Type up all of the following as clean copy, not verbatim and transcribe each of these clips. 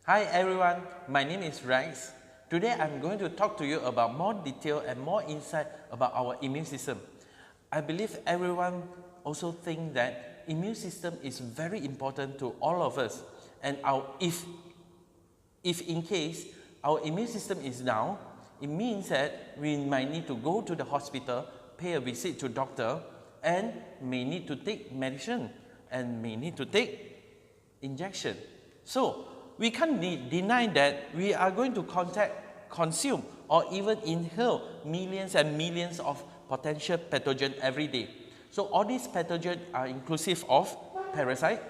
Hi everyone, my name is Rex. Today I'm going to talk to you about more detail and more insight about our immune system. I believe everyone also think that immune system is very important to all of us, and if in case our immune system is down, it means that we might need to go to the hospital, pay a visit to doctor, and may need to take medicine and may need to take injection. So we can't deny that we are going to consume or even inhale millions and millions of potential pathogens every day. So all these pathogens are inclusive of parasite,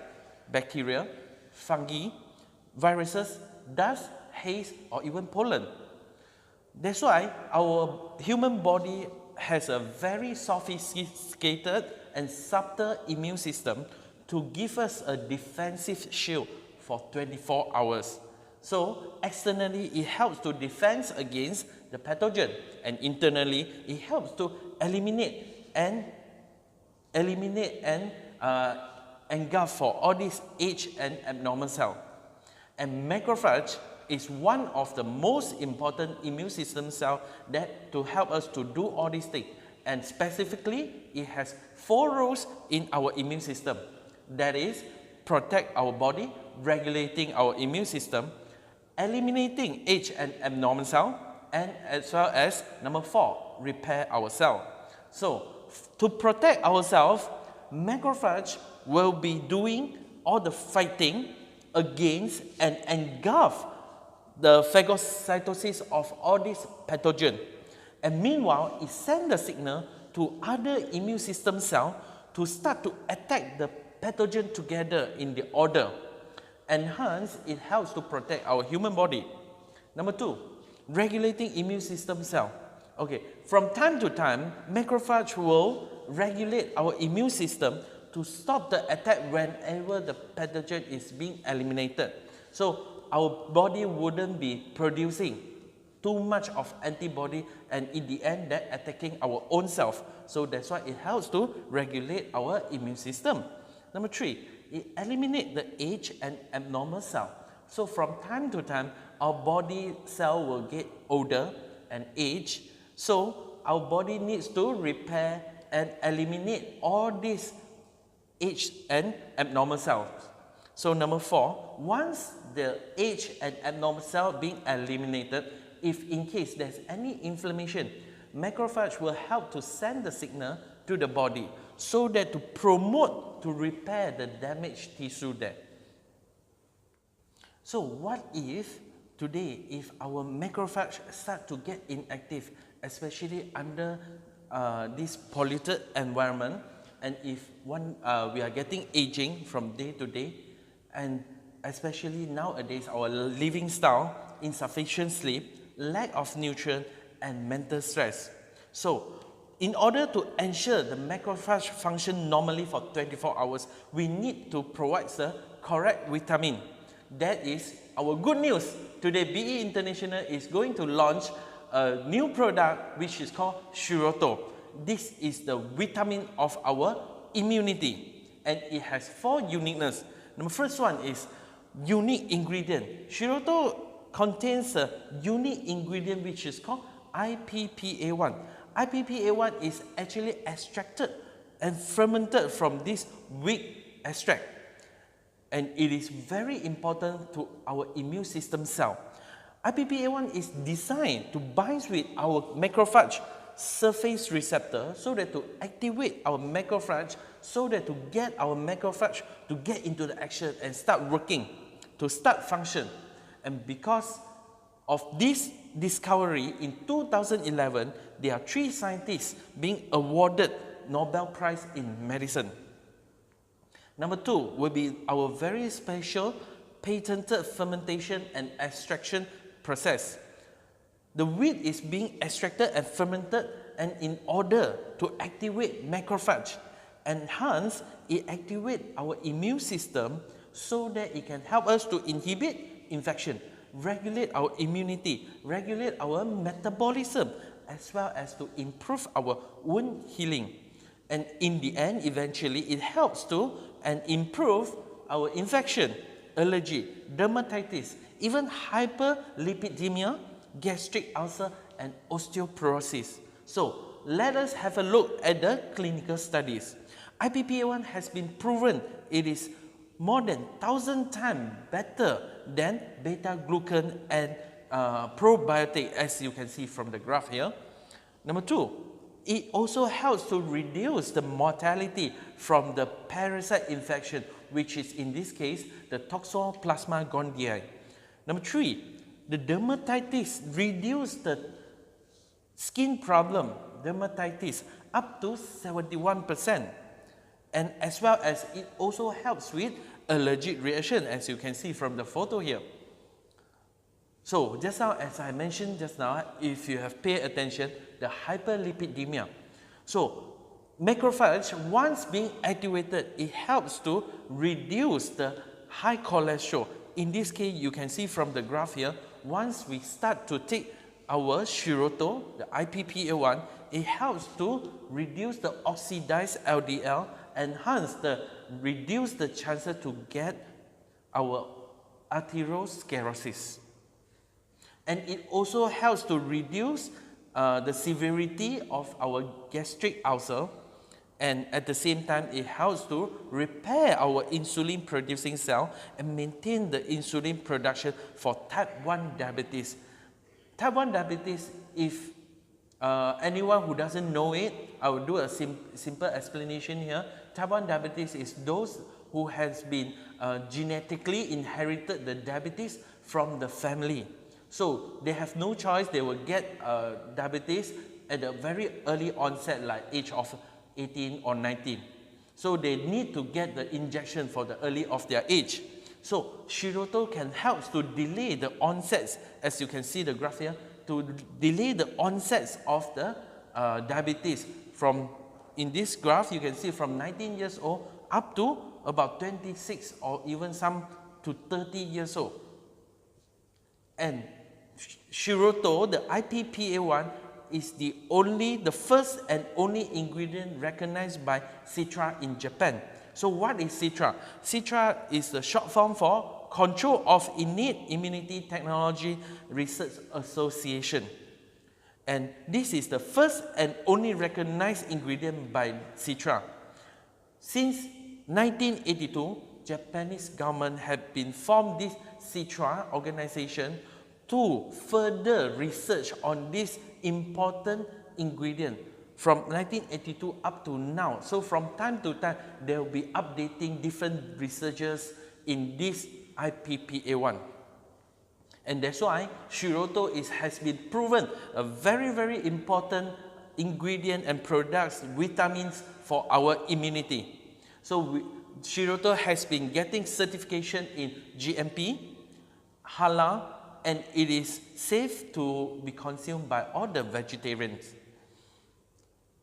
bacteria, fungi, viruses, dust, haze, or even pollen. That's why our human body has a very sophisticated and subtle immune system to give us a defensive shield for 24 hours. So externally it helps to defend against the pathogen, and internally it helps to eliminate and engulf for all these age and abnormal cells. And macrophage is one of the most important immune system cells that to help us to do all these things. And specifically, it has 4 roles in our immune system. That is, protect our body, regulating our immune system, eliminating age and abnormal cell, and as well as number 4, repair our cell. So, to protect ourselves, macrophage will be doing all the fighting against and engulf the phagocytosis of all these pathogens. And meanwhile, it sends the signal to other immune system cells to start to attack the pathogen together in the order. And hence, it helps to protect our human body. Number 2, regulating immune system cell. Okay, from time to time, macrophage will regulate our immune system to stop the attack whenever the pathogen is being eliminated. So our body wouldn't be producing too much of antibody, and in the end that attacking our own self. So that's why it helps to regulate our immune system. Number 3, it eliminates the age and abnormal cell. So from time to time, our body cell will get older and age. So our body needs to repair and eliminate all these age and abnormal cells. So number 4, once the age and abnormal cell being eliminated, if in case there's any inflammation, macrophage will help to send the signal to the body so that to promote to repair the damaged tissue there. So what if today, if our macrophage start to get inactive, especially under this polluted environment, and if we are getting aging from day to day, and especially nowadays our living style, insufficient sleep, lack of nutrient, and mental stress. So in order to ensure the macrophage function normally for 24 hours, we need to provide the correct vitamin. That is our good news. Today, BE International is going to launch a new product which is called Shiruto. This is the vitamin of our immunity, and it has 4 uniqueness. The first one is unique ingredient. Shiruto contains a unique ingredient which is called IPPA1. IPPA1 is actually extracted and fermented from this wheat extract, and it is very important to our immune system cell. IPPA1 is designed to bind with our macrophage surface receptor so that to activate our macrophage, so that to get our macrophage to get into the action and start working, to start function. And because of this discovery in 2011, there are 3 scientists being awarded Nobel Prize in Medicine. Number 2 will be our very special patented fermentation and extraction process. The wheat is being extracted and fermented, and in order to activate macrophage, and hence it activates our immune system so that it can help us to inhibit infection, regulate our immunity, regulate our metabolism, as well as to improve our wound healing. And in the end, eventually, it helps to and improve our infection allergy, dermatitis, even hyperlipidemia, gastric ulcer, and osteoporosis. So let us have a look at the clinical studies. IPPA1 has been proven it is more than 1,000 times better than beta-glucan and probiotic, as you can see from the graph here. Number 2, it also helps to reduce the mortality from the parasite infection, which is in this case the Toxoplasma gondii. Number 3, the dermatitis reduce the skin problem, dermatitis, up to 71%. And as well as it also helps with allergic reaction, as you can see from the photo here. So just now, as I mentioned just now, if you have paid attention, the hyperlipidemia. So macrophage, once being activated, it helps to reduce the high cholesterol. In this case, you can see from the graph here, once we start to take our Shiruto, the IPPA1, it helps to reduce the oxidized LDL and hence reduce the chances to get our atherosclerosis. And it also helps to reduce the severity of our gastric ulcer, and at the same time it helps to repair our insulin producing cell and maintain the insulin production for type 1 diabetes. Type 1 diabetes, if anyone who doesn't know it, I will do a simple explanation here. Type 1 diabetes is those who has been genetically inherited the diabetes from the family. So they have no choice, they will get diabetes at a very early onset, like age of 18 or 19. So they need to get the injection for the early of their age. So Shiruto can help to delay the onsets, as you can see the graph here, to delay the onsets of the diabetes from, in this graph you can see from 19 years old up to about 26 or even some to 30 years old. And Shiruto, the IPPA1, is the first and only ingredient recognized by Citra in Japan. So what is Citra? Citra is the short form for Control of Innate Immunity Technology Research Association. And this is the first and only recognized ingredient by Citra. Since 1982, Japanese government have been formed this Citra organization to further research on this important ingredient from 1982 up to now. So from time to time, they will be updating different researchers in this IPPA1. And that's why Shiruto has been proven a very, very important ingredient and products, vitamins for our immunity. So Shiruto has been getting certification in GMP, halal, and it is safe to be consumed by all the vegetarians.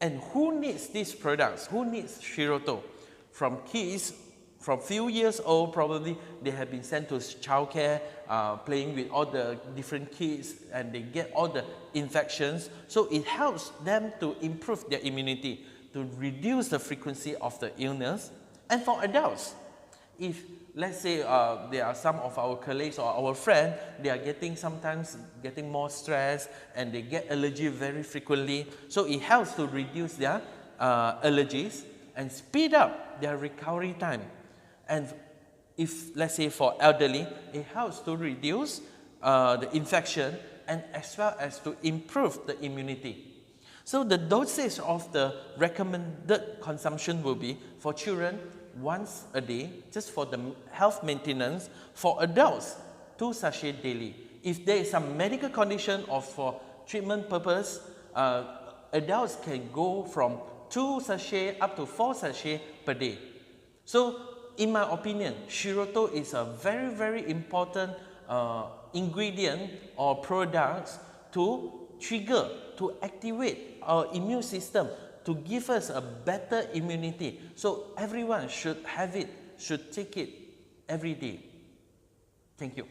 And who needs these products? Who needs Shiruto? From kids, from few years old, probably they have been sent to childcare, playing with all the different kids, and they get all the infections. So it helps them to improve their immunity, to reduce the frequency of the illness. And for adults, if let's say there are some of our colleagues or our friends, they are sometimes getting more stress and they get allergy very frequently. So it helps to reduce their allergies and speed up their recovery time. And if, let's say for elderly, it helps to reduce the infection and as well as to improve the immunity. So the dosage of the recommended consumption will be for children once a day, just for the health maintenance. For adults, 2 sachets daily. If there is some medical condition or for treatment purpose, adults can go from 2 sachets up to 4 sachets per day. So in my opinion, Shiruto is a very, very important ingredient or product to trigger, to activate our immune system, to give us a better immunity. So everyone should have it, should take it every day. Thank you.